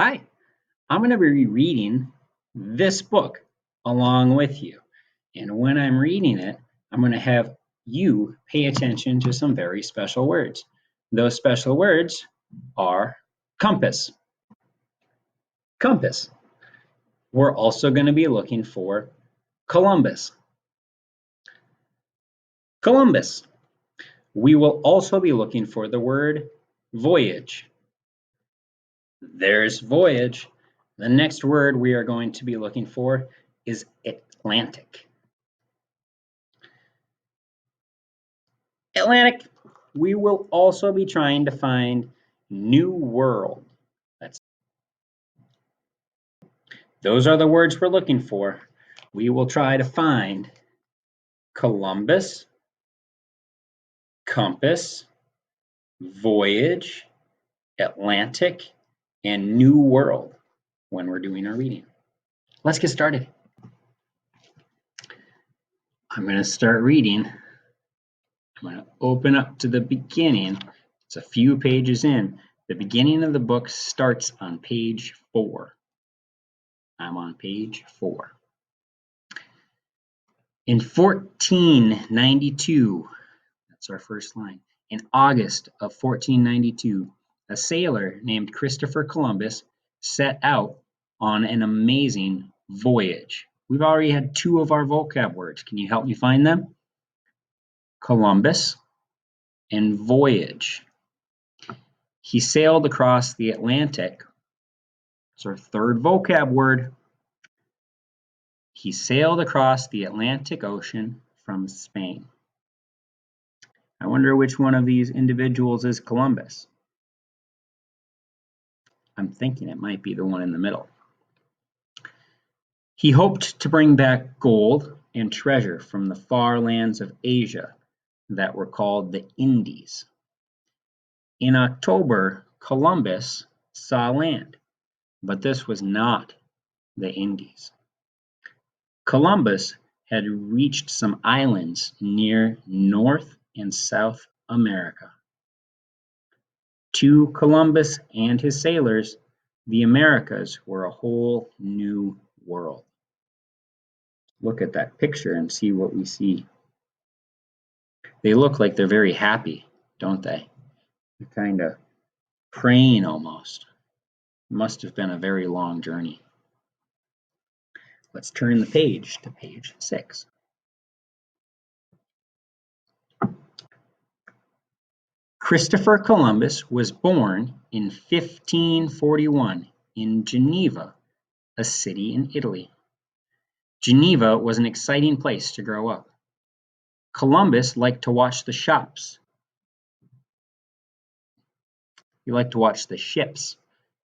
Hi, I'm going to be reading this book along with you. And when I'm reading it, I'm going to have you pay attention to some very special words. Those special words are compass. Compass. We're also going to be looking for Columbus. Columbus. We will also be looking for the word voyage. There's voyage. The next word we are going to be looking for is Atlantic. Atlantic. We will also be trying to find New World. Those are the words we're looking for. We will try to find Columbus, compass, voyage, Atlantic, and New World when we're doing our reading. Let's get started. I'm going to start reading. I'm going to open up to the beginning. It's a few pages in. The beginning of the book starts on page 4. I'm on page 4. In 1492, that's our first line. In August of 1492, a sailor named Christopher Columbus set out on an amazing voyage. We've already had 2 of our vocab words. Can you help me find them? Columbus and voyage. He sailed across the Atlantic. It's our third vocab word. He sailed across the Atlantic Ocean from Spain. I wonder which one of these individuals is Columbus. I'm thinking it might be the one in the middle. He hoped to bring back gold and treasure from the far lands of Asia that were called the Indies. In October, Columbus saw land, but this was not the Indies. Columbus had reached some islands near North and South America. To Columbus and his sailors, the Americas were a whole new world. Look at that picture and see what we see. They look like they're very happy, don't they? They're kind of praying almost. It must have been a very long journey. Let's turn the page to page 6. Christopher Columbus was born in 1541 in Geneva, a city in Italy. Geneva was an exciting place to grow up. Columbus liked to watch the shops. He liked to watch the ships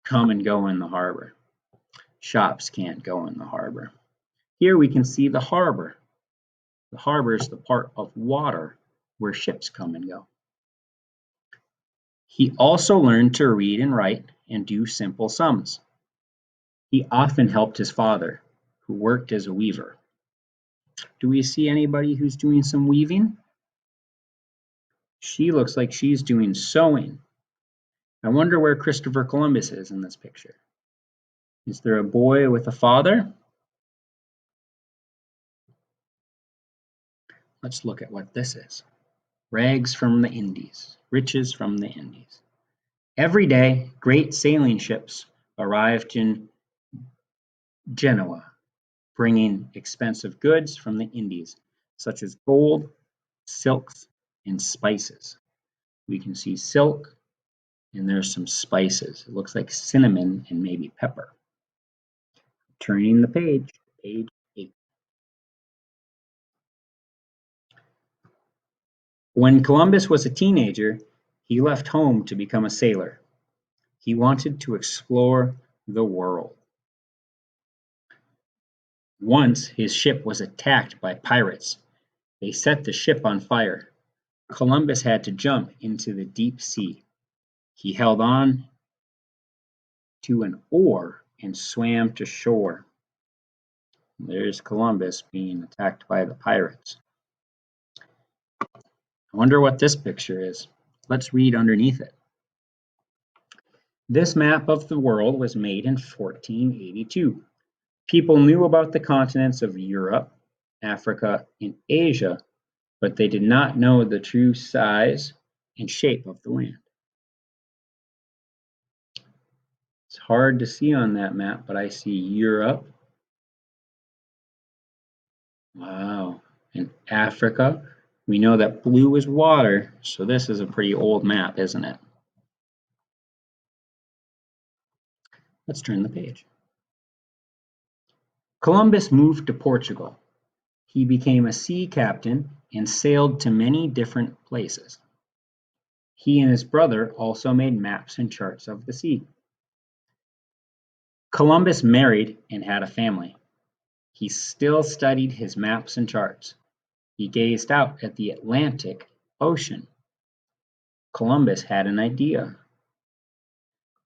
come and go in the harbor. Shops can't go in the harbor. Here we can see the harbor. The harbor is the part of water where ships come and go. He also learned to read and write and do simple sums. He often helped his father, who worked as a weaver. Do we see anybody who's doing some weaving? She looks like she's doing sewing. I wonder where Christopher Columbus is in this picture. Is there a boy with a father? Let's look at what this is. Rags from the Indies, riches from the Indies. Every day, great sailing ships arrived in Genoa, bringing expensive goods from the Indies, such as gold, silks, and spices. We can see silk, and there's some spices. It looks like cinnamon and maybe pepper. Turning the page, page 8. When Columbus was a teenager, he left home to become a sailor. He wanted to explore the world. Once his ship was attacked by pirates. They set the ship on fire. Columbus had to jump into the deep sea. He held on to an oar and swam to shore. There's Columbus being attacked by the pirates. I wonder what this picture is. Let's read underneath it. This map of the world was made in 1482. People knew about the continents of Europe, Africa, and Asia, but they did not know the true size and shape of the land. It's hard to see on that map, but I see Europe, wow, and Africa. We know that blue is water, so this is a pretty old map, isn't it? Let's turn the page. Columbus moved to Portugal. He became a sea captain and sailed to many different places. He and his brother also made maps and charts of the sea. Columbus married and had a family. He still studied his maps and charts. He gazed out at the Atlantic Ocean. Columbus had an idea.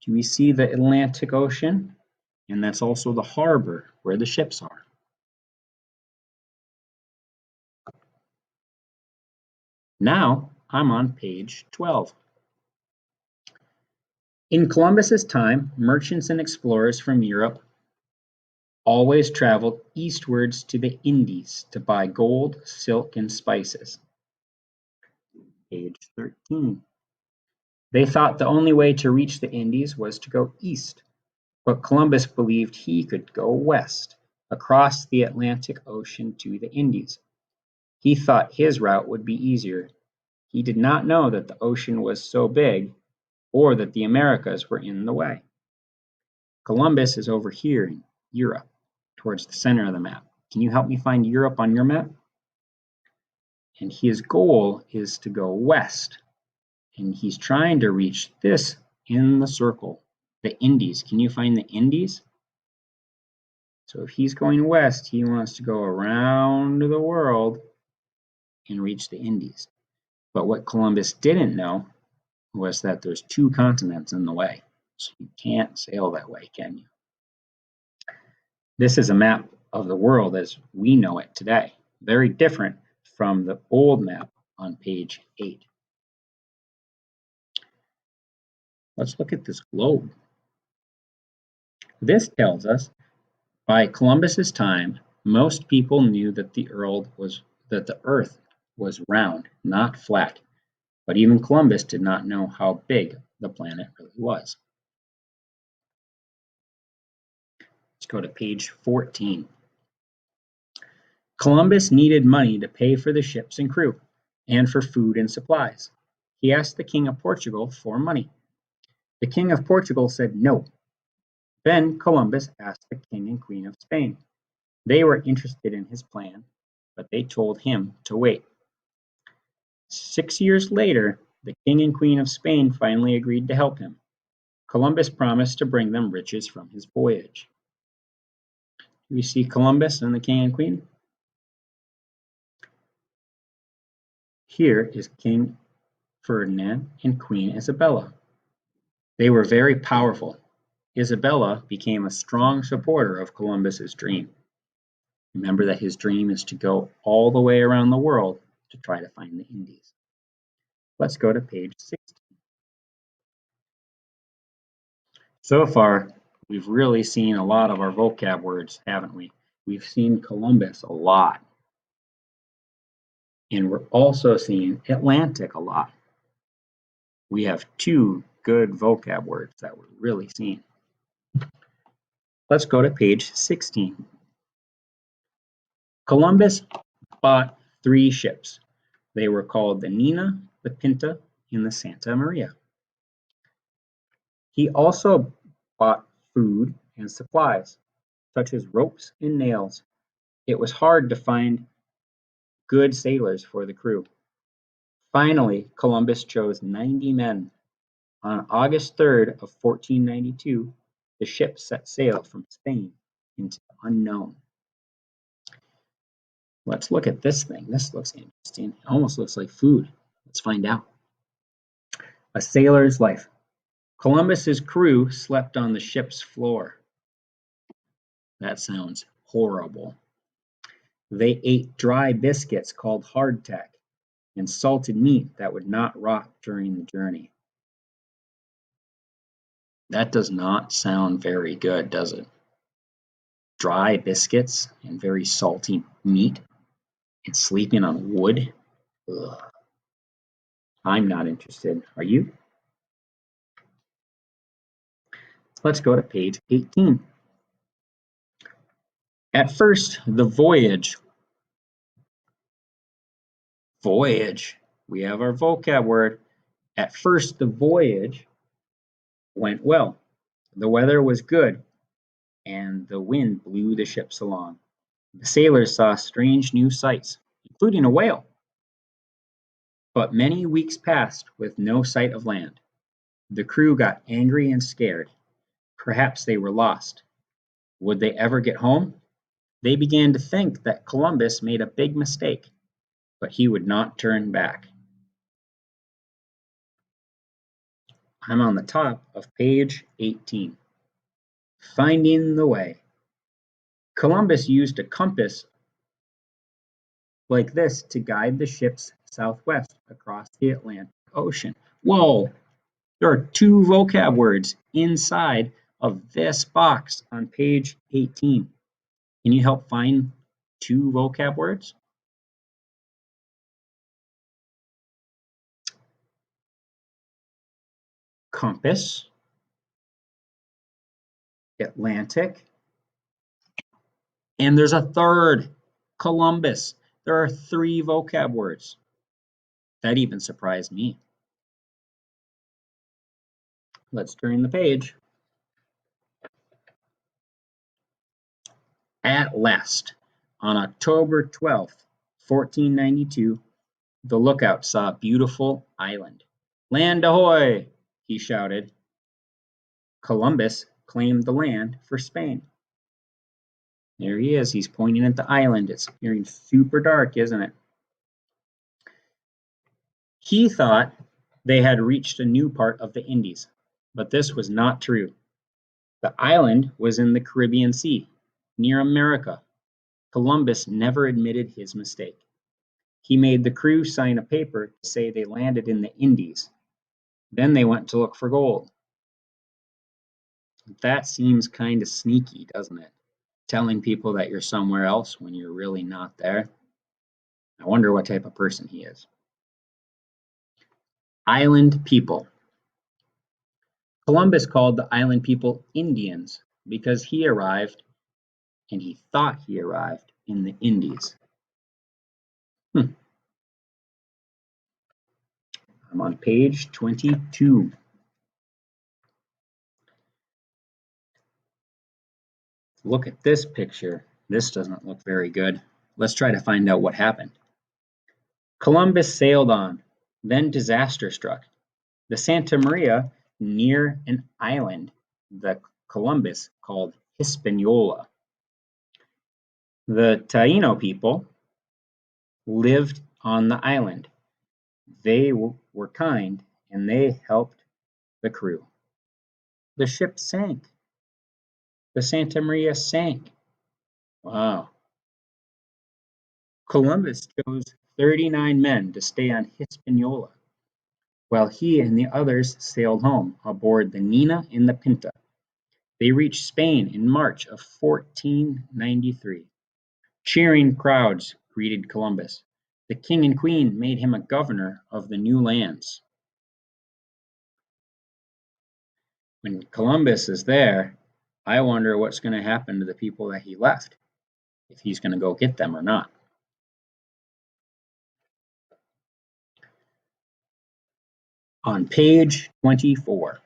Do we see the Atlantic Ocean? And that's also the harbor where the ships are. Now I'm on page 12. In Columbus's time, merchants and explorers from Europe always traveled eastwards to the Indies to buy gold, silk, and spices. Page 13. They thought the only way to reach the Indies was to go east, but Columbus believed he could go west, across the Atlantic Ocean to the Indies. He thought his route would be easier. He did not know that the ocean was so big, or that the Americas were in the way. Columbus is over here in Europe, towards the center of the map. Can you help me find Europe on your map? And his goal is to go west, and he's trying to reach this in the circle, the Indies. Can you find the Indies? So if he's going west, he wants to go around the world and reach the Indies. But what Columbus didn't know was that there's two continents in the way. So you can't sail that way, can you? This is a map of the world as we know it today, very different from the old map on page 8. Let's look at this globe. This tells us by Columbus's time, most people knew that the earth was round, not flat. But even Columbus did not know how big the planet really was. Let's go to page 14. Columbus needed money to pay for the ships and crew, and for food and supplies. He asked the King of Portugal for money. The King of Portugal said no. Then Columbus asked the King and Queen of Spain. They were interested in his plan, but they told him to wait. 6 years later, the King and Queen of Spain finally agreed to help him. Columbus promised to bring them riches from his voyage. We see Columbus and the King and Queen. Here is King Ferdinand and Queen Isabella. They were very powerful. Isabella became a strong supporter of Columbus's dream. Remember that his dream is to go all the way around the world to try to find the Indies. Let's go to page 16. So far, we've really seen a lot of our vocab words, haven't we? We've seen Columbus a lot. And we're also seeing Atlantic a lot. We have two good vocab words that we're really seeing. Let's go to page 16. Columbus bought 3 ships. They were called the Nina, the Pinta, and the Santa Maria. He also bought food and supplies, such as ropes and nails. It was hard to find good sailors for the crew. Finally, Columbus chose 90 men. On August 3rd of 1492, the ship set sail from Spain into the unknown. Let's look at this thing. This looks interesting. It almost looks like food. Let's find out. A sailor's life. Columbus's crew slept on the ship's floor. That sounds horrible. They ate dry biscuits called hardtack and salted meat that would not rot during the journey. That does not sound very good, does it? Dry biscuits and very salty meat and sleeping on wood. Ugh, I'm not interested. Are you? Let's go to page 18. At first, the voyage, we have our vocab word. At first, the voyage went well. The weather was good, and the wind blew the ships along. The sailors saw strange new sights, including a whale. But many weeks passed with no sight of land. The crew got angry and scared. Perhaps they were lost. Would they ever get home? They began to think that Columbus made a big mistake, but he would not turn back. I'm on the top of page 18. Finding the way. Columbus used a compass like this to guide the ships southwest across the Atlantic Ocean. Whoa, there are two vocab words inside of this box on page 18. Can you help find two vocab words? Compass, Atlantic, and there's a third, Columbus. There are three vocab words. That even surprised me. Let's turn the page. At last, on October 12th, 1492, the lookout saw a beautiful island. Land ahoy! He shouted. Columbus claimed the land for Spain. There he is. He's pointing at the island. It's getting super dark, isn't it? He thought they had reached a new part of the Indies, but this was not true. The island was in the Caribbean Sea, near America. Columbus never admitted his mistake. He made the crew sign a paper to say they landed in the Indies. Then they went to look for gold. That seems kind of sneaky, doesn't it? Telling people that you're somewhere else when you're really not there. I wonder what type of person he is. Island people. Columbus called the island people Indians because he arrived and he thought he arrived in the Indies. Hmm. I'm on page 22. Look at this picture. This doesn't look very good. Let's try to find out what happened. Columbus sailed on. Then disaster struck. The Santa Maria near an island that Columbus called Hispaniola. The Taino people lived on the island. They were kind and they helped the crew. The ship sank. The Santa Maria sank. Wow. Columbus chose 39 men to stay on Hispaniola, while he and the others sailed home aboard the Nina and the Pinta. They reached Spain in March of 1493. Cheering crowds greeted Columbus. The king and queen made him a governor of the new lands. When Columbus is there, I wonder what's going to happen to the people that he left, if he's going to go get them or not. On page 24.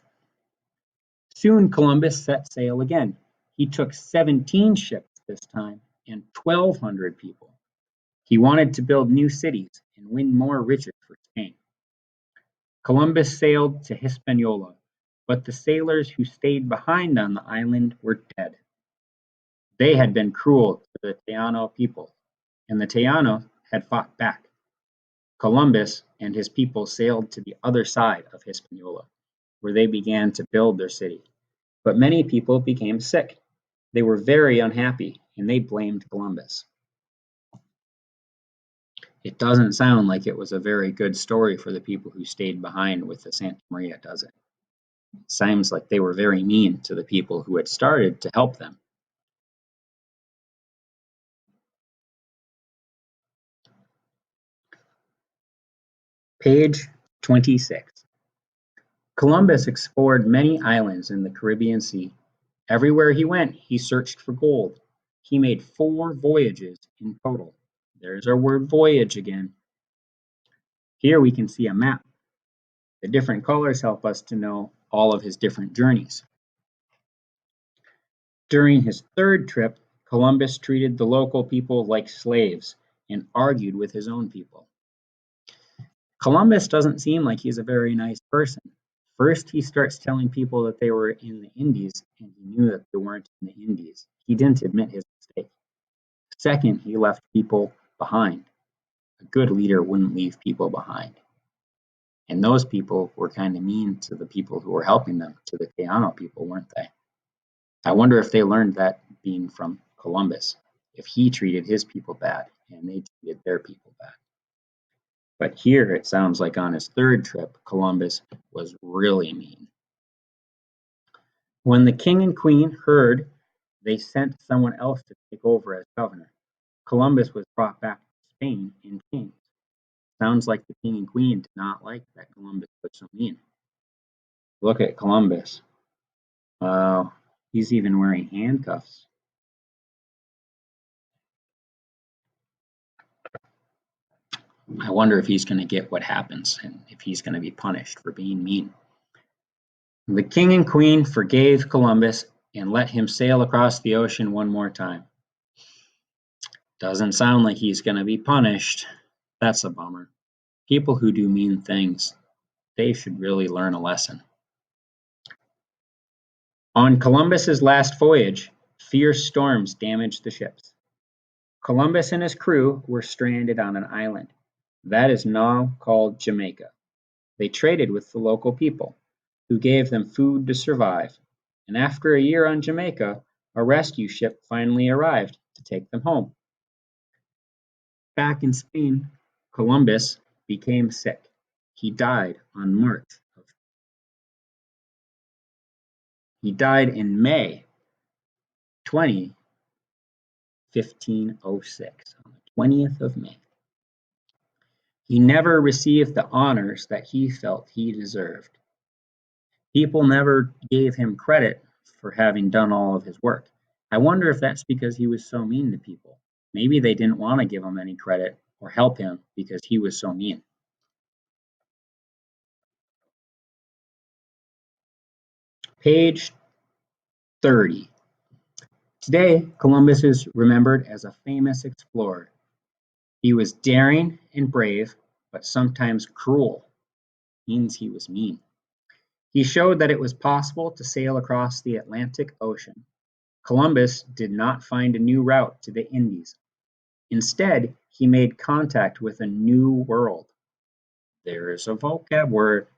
Soon Columbus set sail again. He took 17 ships this time and 1,200 people. He wanted to build new cities and win more riches for Spain. Columbus sailed to Hispaniola, but the sailors who stayed behind on the island were dead. They had been cruel to the Taino people, and the Taino had fought back. Columbus and his people sailed to the other side of Hispaniola, where they began to build their city. But many people became sick. They were very unhappy, and they blamed Columbus. It doesn't sound like it was a very good story for the people who stayed behind with the Santa Maria, does it? Seems like they were very mean to the people who had started to help them. Page 26. Columbus explored many islands in the Caribbean Sea. Everywhere he went, he searched for gold. He made 4 voyages in total. There's our word voyage again. Here we can see a map. The different colors help us to know all of his different journeys. During his third trip, Columbus treated the local people like slaves and argued with his own people. Columbus doesn't seem like he's a very nice person. First, he starts telling people that they were in the Indies, and he knew that they weren't in the Indies. He didn't admit his mistake. Second, he left people behind. A good leader wouldn't leave people behind. And those people were kind of mean to the people who were helping them, to the Taino people, weren't they? I wonder if they learned that being from Columbus, if he treated his people bad and they treated their people bad. But here it sounds like on his third trip, Columbus was really mean. When the king and queen heard, they sent someone else to take over as governor. Columbus was brought back to Spain in chains. Sounds like the king and queen did not like that Columbus was so mean. Look at Columbus. Wow, he's even wearing handcuffs. I wonder if he's going to get what happens and if he's going to be punished for being mean. The king and queen forgave Columbus and let him sail across the ocean one more time. Doesn't sound like he's going to be punished. That's a bummer. People who do mean things, they should really learn a lesson. On Columbus's last voyage, fierce storms damaged the ships. Columbus and his crew were stranded on an island. That is now called Jamaica. They traded with the local people, who gave them food to survive. And after a year on Jamaica, a rescue ship finally arrived to take them home. Back in Spain, Columbus became sick. He died on March. He died in May 20, 1506, on the 20th of May. He never received the honors that he felt he deserved. People never gave him credit for having done all of his work. I wonder if that's because he was so mean to people. Maybe they didn't want to give him any credit or help him because he was so mean. Page 30. Today, Columbus is remembered as a famous explorer. He was daring and brave, but sometimes cruel. Means he was mean. He showed that it was possible to sail across the Atlantic Ocean. Columbus did not find a new route to the Indies. Instead, he made contact with a new world. There is a vocab word.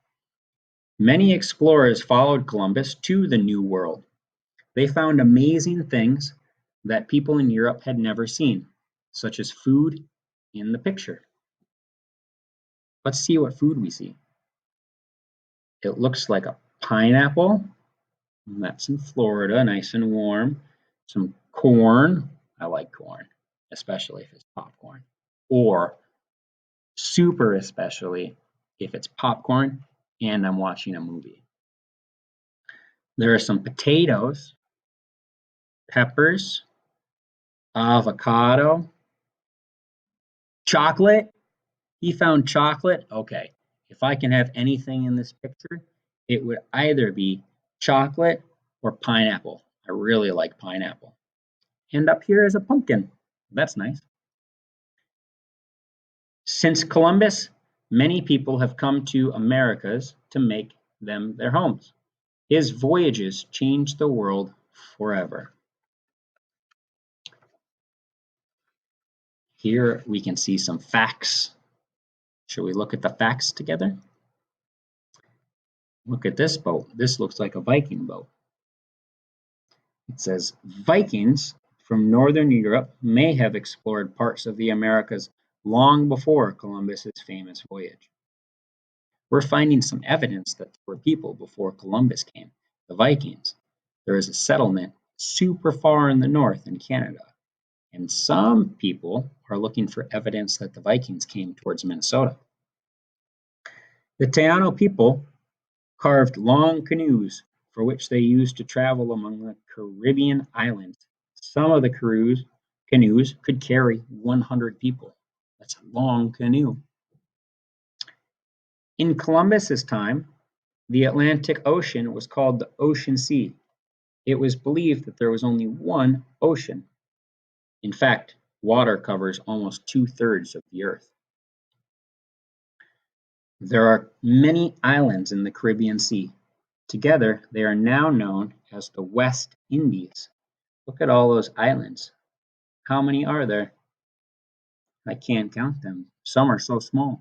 Many explorers followed Columbus to the New World. They found amazing things that people in Europe had never seen, such as food in the picture. Let's see what food we see. It looks like a pineapple. That's in Florida, nice and warm. Some corn. I like corn, especially if it's popcorn. Or super especially if it's popcorn and I'm watching a movie. There are some potatoes, peppers, avocado, chocolate. He found chocolate. Okay, if I can have anything in this picture, it would either be chocolate or pineapple. I really like pineapple. And up here is a pumpkin. That's nice. Since Columbus, many people have come to Americas to make them their homes. His voyages changed the world forever. Here we can see some facts. Shall we look at the facts together? Look at this boat. This looks like a Viking boat. It says Vikings from northern Europe may have explored parts of the Americas long before Columbus's famous voyage. We're finding some evidence that there were people before Columbus came, the Vikings. There is a settlement super far in the north in Canada, and some people are looking for evidence that the Vikings came towards Minnesota. The Taino people carved long canoes for which they used to travel among the Caribbean islands. Some of the canoes could carry 100 people. That's a long canoe. In Columbus's time, the Atlantic Ocean was called the Ocean Sea. It was believed that there was only one ocean. In fact, water covers almost 2/3 of the earth. There are many islands in the Caribbean Sea. Together, they are now known as the West Indies. Look at all those islands. How many are there? I can't count them. Some are so small.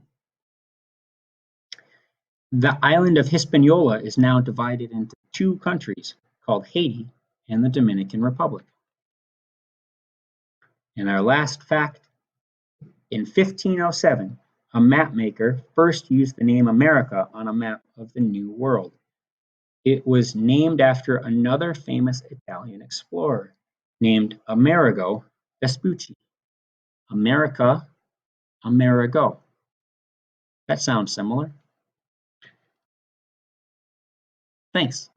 The island of Hispaniola is now divided into two countries called Haiti and the Dominican Republic. And our last fact, in 1507, a mapmaker first used the name America on a map of the New World. It was named after another famous Italian explorer named Amerigo Vespucci. America, Amerigo. That sounds similar. Thanks.